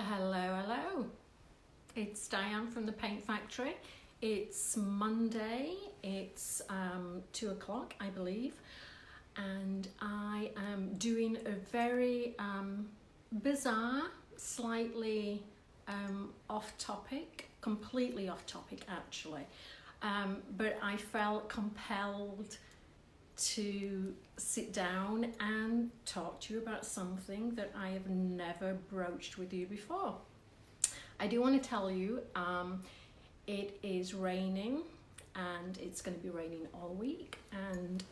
Hello. It's Diane from the Paint Factory. It's Monday. It's 2 o'clock, I believe, and I am doing a very bizarre, slightly off topic, completely off topic actually, but I felt compelled to sit down and talk to you about something that I have never broached with you before. I do want to tell you it is raining, and it's going to be raining all week, and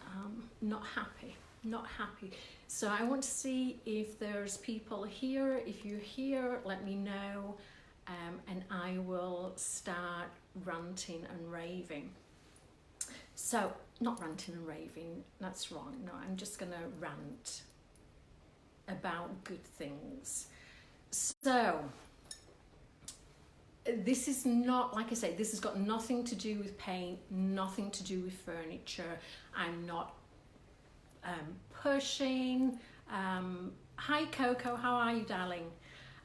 not happy. So I want to see if there's people here. If you're here, let me know, and I will start ranting and raving. So, not ranting and raving, that's wrong. No, I'm just going to rant about good things. So, this is not, like I say, this has got nothing to do with paint, nothing to do with furniture. I'm not pushing. Hi Coco, how are you, darling?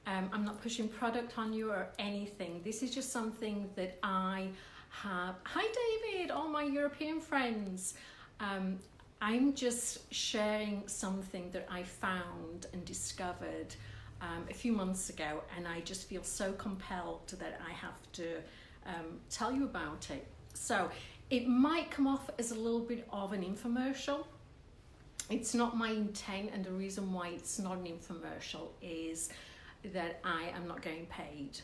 I'm not pushing product on you or anything. This is just something that I have. Hi David, all my European friends. I'm just sharing something that I found and discovered a few months ago, and I just feel so compelled that I have to tell you about it. So it might come off as a little bit of an infomercial. It's not my intent, and the reason why it's not an infomercial is that I am not getting paid.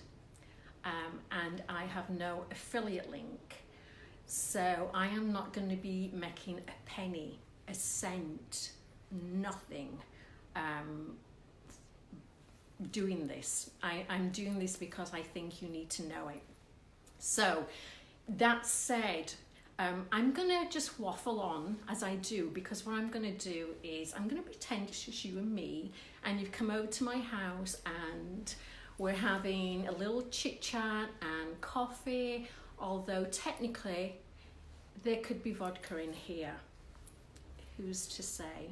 And I have no affiliate link, so I am not going to be making a penny, a cent, nothing doing this. I'm doing this because I think you need to know it. So that said, I'm going to just waffle on as I do, because what I'm going to do is I'm going to pretend it's just you and me, and you've come over to my house and we're having a little chit chat and coffee, although technically there could be vodka in here. Who's to say?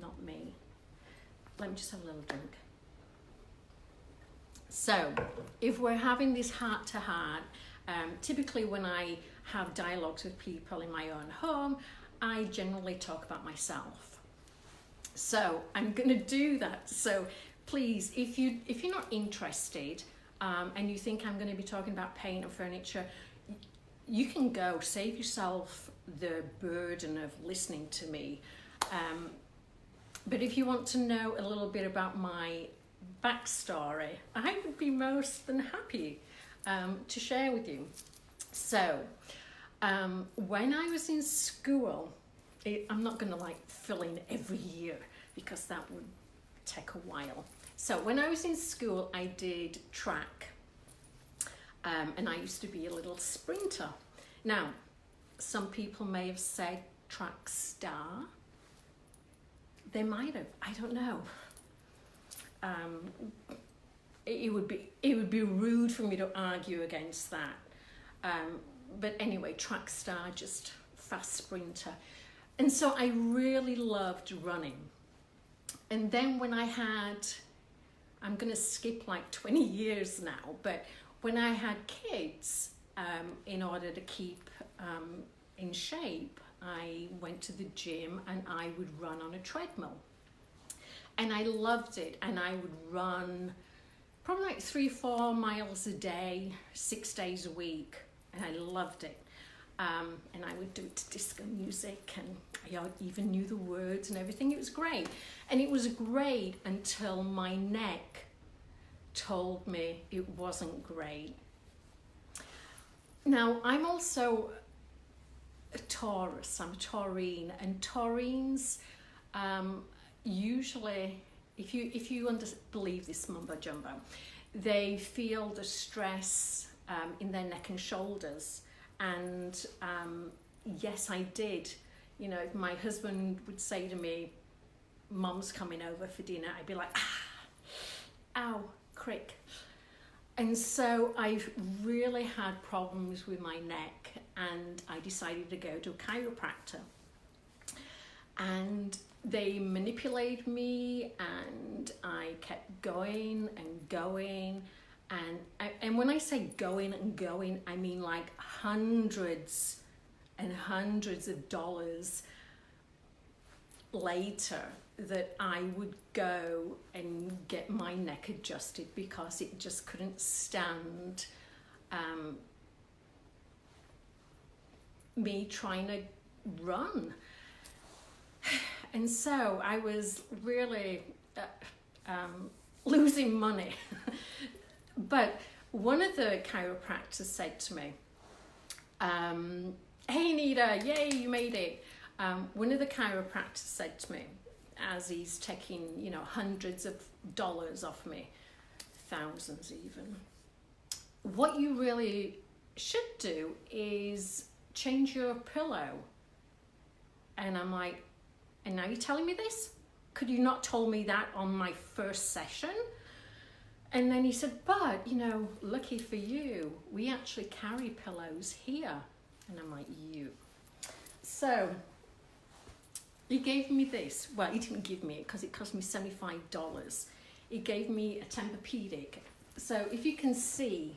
Not me. Let me just have a little drink. So, if we're having this heart to heart, typically when I have dialogues with people in my own home, I generally talk about myself. So, I'm going to do that. So, please, if you're not interested and you think I'm going to be talking about paint or furniture, you can go. Save yourself the burden of listening to me. But if you want to know a little bit about my backstory, I would be most than happy to share with you. So, when I was in school, I'm not going to fill in every year because that would take a while. So when I was in school, I did track, and I used to be a little sprinter. Now, some people may have said track star. They might have, I don't know. It would be rude for me to argue against that. But anyway, track star, just fast sprinter. And so I really loved running. And then when I had, I'm going to skip 20 years now, but when I had kids, in order to keep in shape, I went to the gym and I would run on a treadmill. And I loved it, and I would run probably 3-4 miles a day, 6 days a week, and I loved it. And I would do it to disco music, and I even knew the words and everything. It was great. And it was great until my neck told me it wasn't great. Now, I'm also a Taurus. I'm a Taurine, and Taurines usually, if you believe this mumbo jumbo, they feel the stress in their neck and shoulders. And yes, I did. You know, if my husband would say to me, "Mom's coming over for dinner," I'd be like, ow, crick. And so I've really had problems with my neck, and I decided to go to a chiropractor. And they manipulated me, and I kept going and going. And when I say going and going, I mean like hundreds and hundreds of dollars later that I would go and get my neck adjusted because it just couldn't stand me trying to run. And so I was really losing money. But one of the chiropractors said to me, hey Nita, yay, you made it. One of the chiropractors said to me, as he's taking, you know, hundreds of dollars off me, thousands even, what you really should do is change your pillow. And I'm like, and now you're telling me this? Could you not told me that on my first session? And then he said, but, you know, lucky for you, we actually carry pillows here. And I'm like, you. So he gave me this. Well, he didn't give me it because it cost me $75. He gave me a Tempur-Pedic. So if you can see,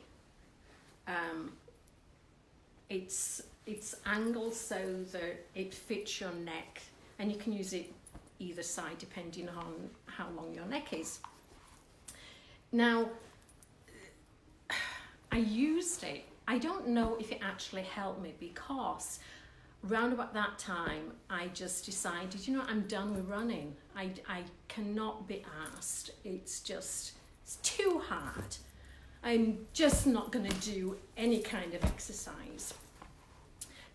it's angled so that it fits your neck, and you can use it either side depending on how long your neck is. Now, I used it. I don't know if it actually helped me, because round about that time, I just decided, you know, I'm done with running. I cannot be asked. It's too hard. I'm just not going to do any kind of exercise.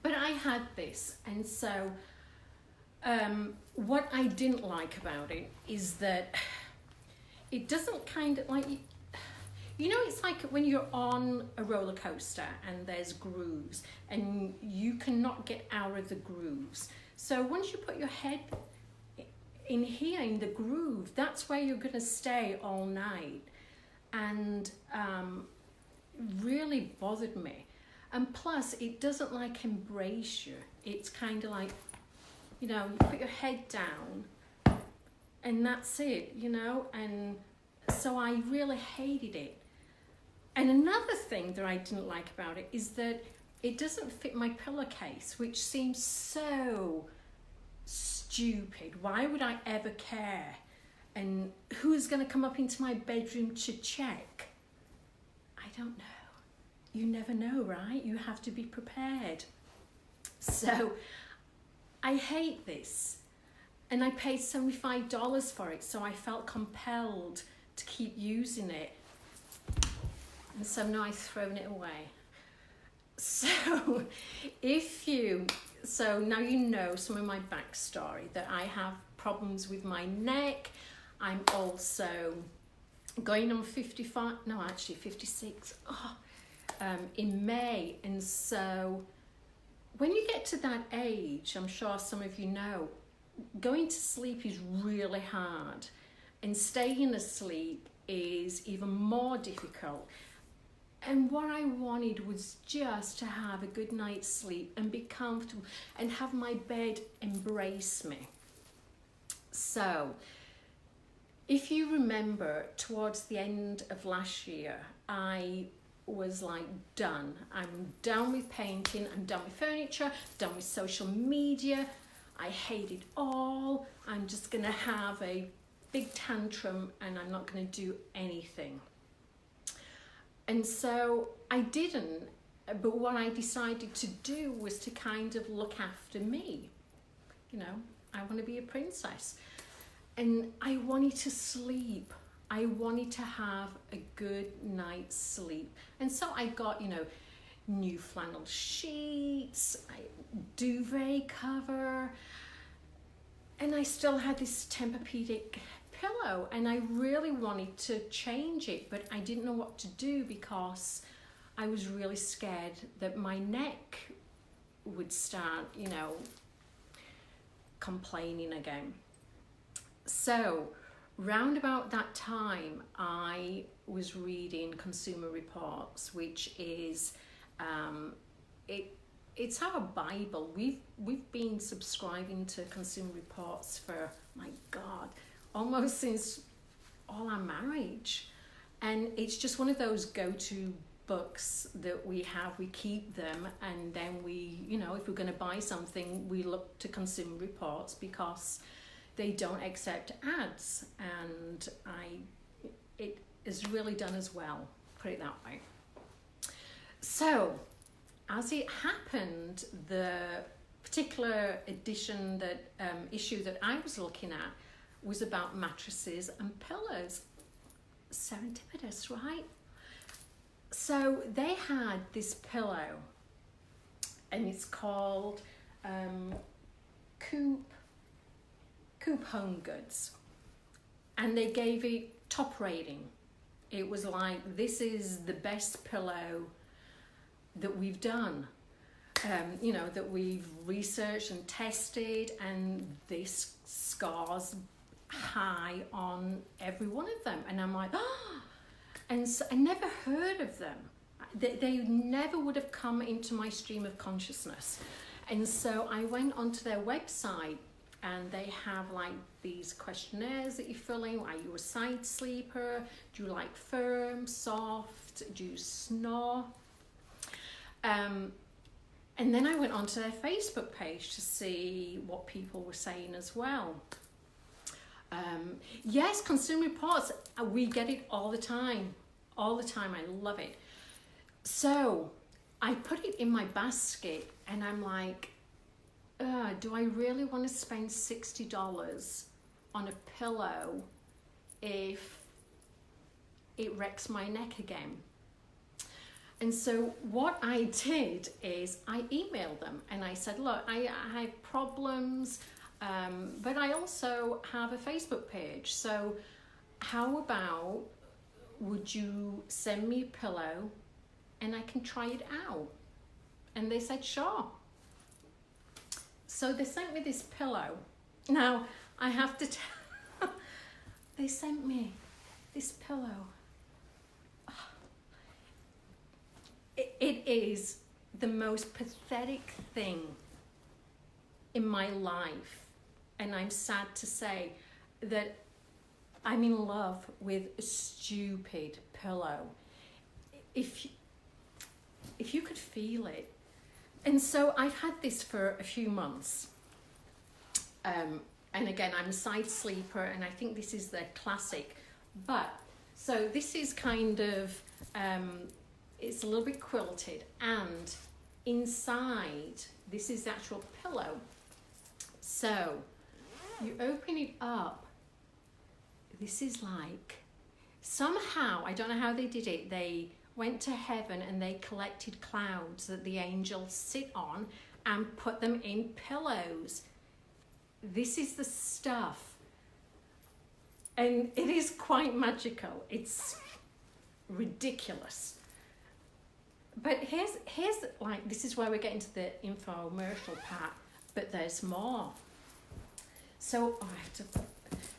But I had this, and so what I didn't like about it is that it doesn't kind of like, you know, it's like when you're on a roller coaster and there's grooves and you cannot get out of the grooves. So once you put your head in here in the groove, that's where you're going to stay all night. And really bothered me. And plus, it doesn't like embrace you. It's kind of like, you know, you put your head down and that's it, you know. And so I really hated it. And another thing that I didn't like about it is that it doesn't fit my pillowcase, which seems so stupid. Why would I ever care? And who's going to come up into my bedroom to check? I don't know. You never know, right? You have to be prepared. So I hate this. And I paid $75 for it, so I felt compelled to keep using it. And so now I've thrown it away. So so now you know some of my backstory, that I have problems with my neck. I'm also going on 56 in May. And so when you get to that age, I'm sure some of you know, going to sleep is really hard, and staying asleep is even more difficult. And what I wanted was just to have a good night's sleep and be comfortable and have my bed embrace me. So if you remember, towards the end of last year, I was like, done. I'm done with painting, I'm done with furniture, done with social media. I hate it all. I'm just gonna have a big tantrum and I'm not gonna do anything. And so I didn't, but what I decided to do was to kind of look after me. You know, I want to be a princess. And I wanted to sleep. I wanted to have a good night's sleep. And so I got, you know, new flannel sheets, duvet cover, and I still had this Tempur-Pedic pillow, and I really wanted to change it, but I didn't know what to do because I was really scared that my neck would start, you know, complaining again. So round about that time, I was reading Consumer Reports, which is it's our Bible. We've been subscribing to Consumer Reports for, my God, almost since all our marriage. And it's just one of those go-to books that we have. We keep them, and then we, you know, if we're going to buy something, we look to Consumer Reports because they don't accept ads, and it is really done as well, put it that way. So as it happened, the particular edition that issue that I was looking at was about mattresses and pillows. Serendipitous, right? So they had this pillow, and it's called Coop Home Goods, and they gave it top rating. It was like, this is the best pillow that we've done, you know, that we've researched and tested, and this scars high on every one of them. And I'm like, oh, and so I never heard of them. They never would have come into my stream of consciousness. And so I went onto their website, and they have like these questionnaires that you fill in. Are you a side sleeper? Do you like firm, soft? Do you snore? And then I went onto their Facebook page to see what people were saying as well. Yes, Consumer Reports, we get it all the time. All the time, I love it. So I put it in my basket, and I'm like, do I really want to spend $60 on a pillow if it wrecks my neck again? And so what I did is I emailed them, and I said, look, I have problems, but I also have a Facebook page. So how about, would you send me a pillow and I can try it out? And they said, sure. So they sent me this pillow. Now, I have to tell, they sent me this pillow. It is the most pathetic thing in my life. And I'm sad to say that I'm in love with a stupid pillow. If you could feel it. And so I've had this for a few months. And again, I'm a side sleeper, and I think this is their classic. But, so this is kind of, it's a little bit quilted, and inside, this is the actual pillow. So you open it up. This is like, somehow, I don't know how they did it, they went to heaven and they collected clouds that the angels sit on and put them in pillows. This is the stuff. And it is quite magical. It's ridiculous. But here's like, this is where we get into the infomercial part, but there's more. So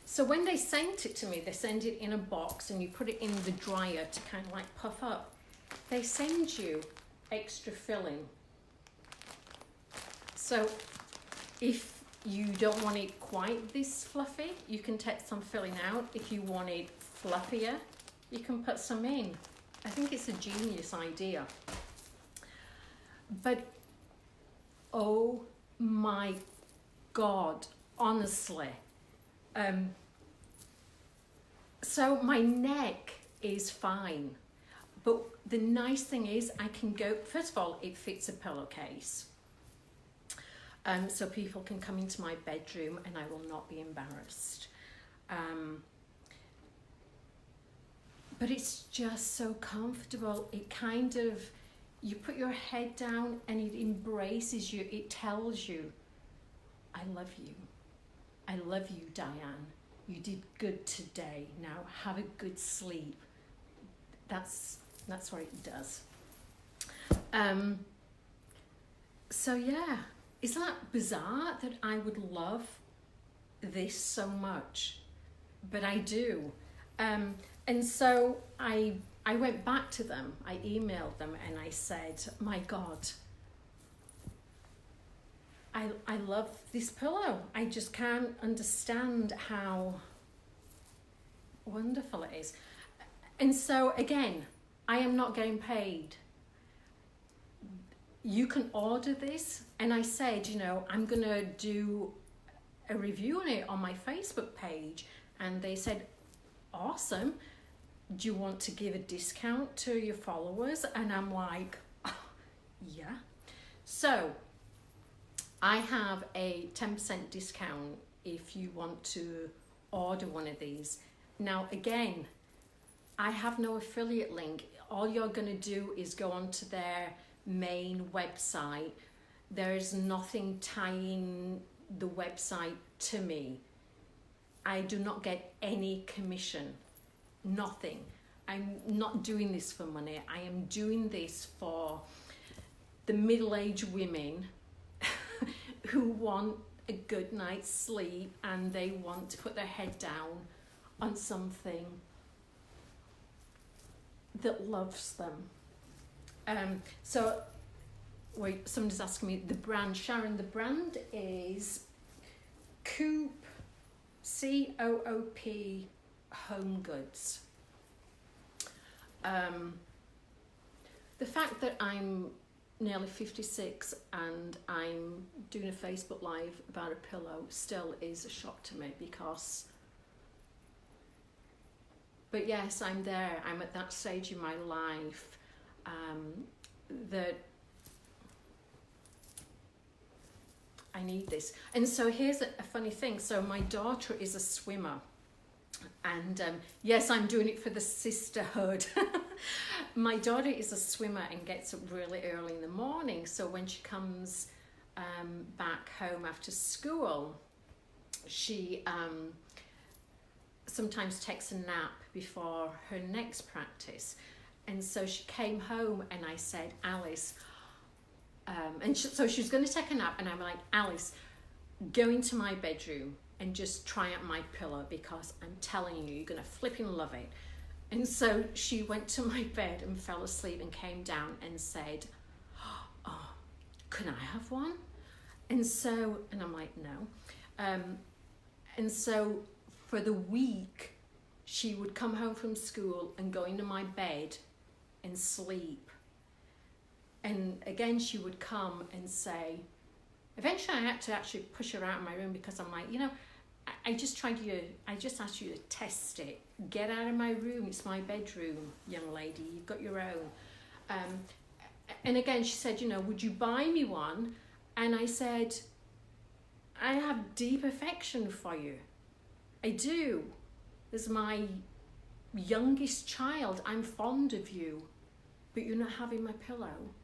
so when they sent it to me, they send it in a box, and you put it in the dryer to kind of like puff up. They send you extra filling. So if you don't want it quite this fluffy, you can take some filling out. If you want it fluffier, you can put some in. I think it's a genius idea. But oh my God, honestly. So my neck is fine. But the nice thing is I can go, first of all, it fits a pillowcase. So people can come into my bedroom and I will not be embarrassed. But it's just so comfortable. It kind of, you put your head down and it embraces you. It tells you, I love you. I love you, Diane. You did good today. Now have a good sleep. That's what it does. So yeah, isn't that bizarre that I would love this so much? But I do. And so I went back to them. I emailed them and I said, my God, I love this pillow. I just can't understand how wonderful it is. And so again, I am not getting paid. You can order this, and I said, you know, I'm gonna do a review on it on my Facebook page, and they said, awesome, do you want to give a discount to your followers? And I'm like, oh, yeah. So I have a 10% discount if you want to order one of these. Now again, I have no affiliate link. All you're going to do is go onto their main website. There is nothing tying the website to me. I do not get any commission, nothing. I'm not doing this for money. I am doing this for the middle-aged women who want a good night's sleep and they want to put their head down on something that loves them. So wait, somebody's asking me the brand. Sharon, the brand is Coop, C-O-O-P Home Goods. The fact that I'm nearly 56 and I'm doing a Facebook Live about a pillow still is a shock to me, because, but yes, I'm there. I'm at that stage in my life that I need this. And so here's a funny thing. So my daughter is a swimmer, and yes, I'm doing it for the sisterhood. My daughter is a swimmer and gets up really early in the morning. So when she comes back home after school, she sometimes takes a nap before her next practice. And so she came home and I said, Alice, so she was going to take a nap, and I'm like, Alice, go into my bedroom and just try out my pillow, because I'm telling you, you're going to flipping love it. And so she went to my bed and fell asleep and came down and said, oh, can I have one? And so, and I'm like, no. And so for the week, she would come home from school and go into my bed and sleep. And again, she would come and say, eventually I had to actually push her out of my room, because I'm like, you know, I just asked you to test it. Get out of my room. It's my bedroom, young lady. You've got your own. And again, she said, you know, would you buy me one? And I said, I have deep affection for you. I do. As my youngest child, I'm fond of you, but you're not having my pillow.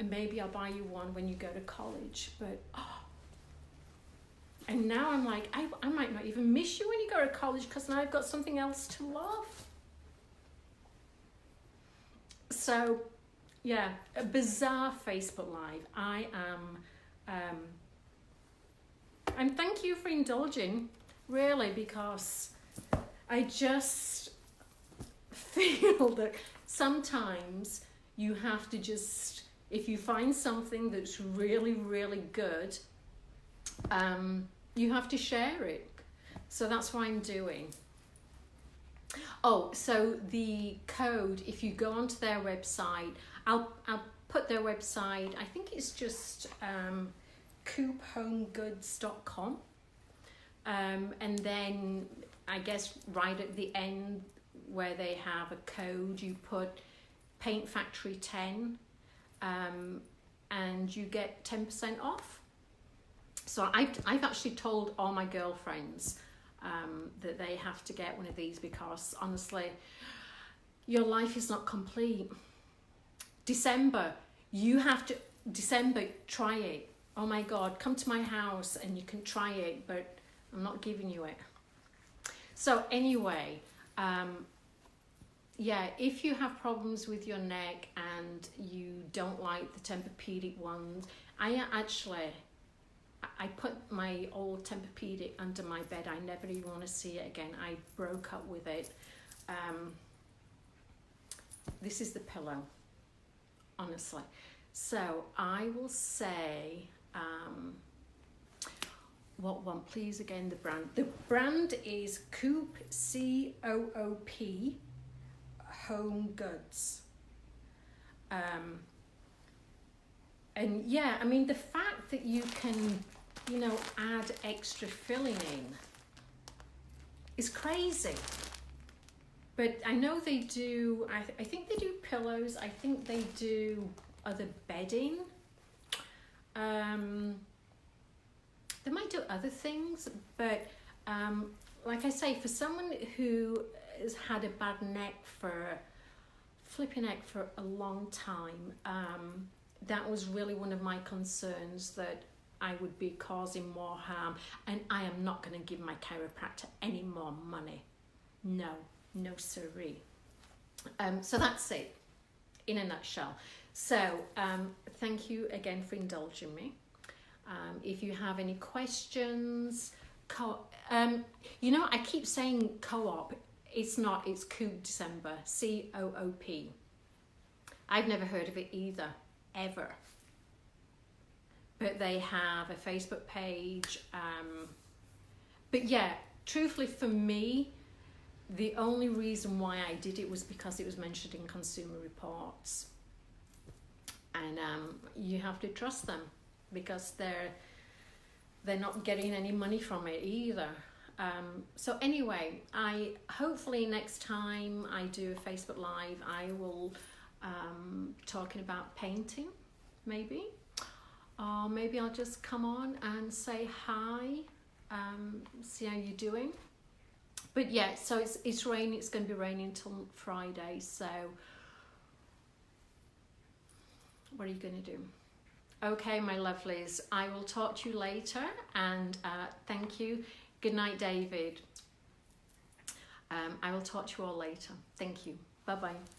And maybe I'll buy you one when you go to college. But, oh. And now I'm like, I might not even miss you when you go to college, because now I've got something else to love. So, yeah, a bizarre Facebook Live. And thank you for indulging, really, because I just feel that sometimes you have to just, if you find something that's really, really good, you have to share it. So that's what I'm doing. Oh, so the code, if you go onto their website, I'll put their website, I think it's just coophomegoods.com. And then I guess right at the end where they have a code, you put Paint Factory 10, and you get 10% off. So I've actually told all my girlfriends that they have to get one of these, because honestly, your life is not complete. December, try it. Oh my God, come to my house and you can try it, but I'm not giving you it. So anyway, yeah, if you have problems with your neck and you don't like the Tempur-Pedic ones, I put my old Tempur-Pedic under my bed. I never even want to see it again. I broke up with it. This is the pillow, honestly. So I will say, what one, please, again, the brand. The brand is Coop, C-O-O-P, Home Goods. And yeah, I mean, the fact that you can, you know, add extra filling in is crazy. But I know they do, I think they do pillows, I think they do other bedding. They might do other things, but like I say, for someone who has had a bad flipping neck for a long time, that was really one of my concerns, that I would be causing more harm, and I am not going to give my chiropractor any more money. No siree. So that's it in a nutshell. So thank you again for indulging me. If you have any questions, you know, I keep saying co-op. It's not, it's Coop December, C-O-O-P. I've never heard of it either, ever. But they have a Facebook page. But yeah, truthfully for me, the only reason why I did it was because it was mentioned in Consumer Reports. And you have to trust them, because they're not getting any money from it either. So anyway, hopefully next time I do a Facebook Live, I will talking about painting, maybe, or maybe I'll just come on and say hi, see how you're doing. But yeah, so it's raining. It's going to be raining till Friday. So what are you going to do? Okay, my lovelies, I will talk to you later, and thank you. Good night, David. I will talk to you all later. Thank you. Bye-bye.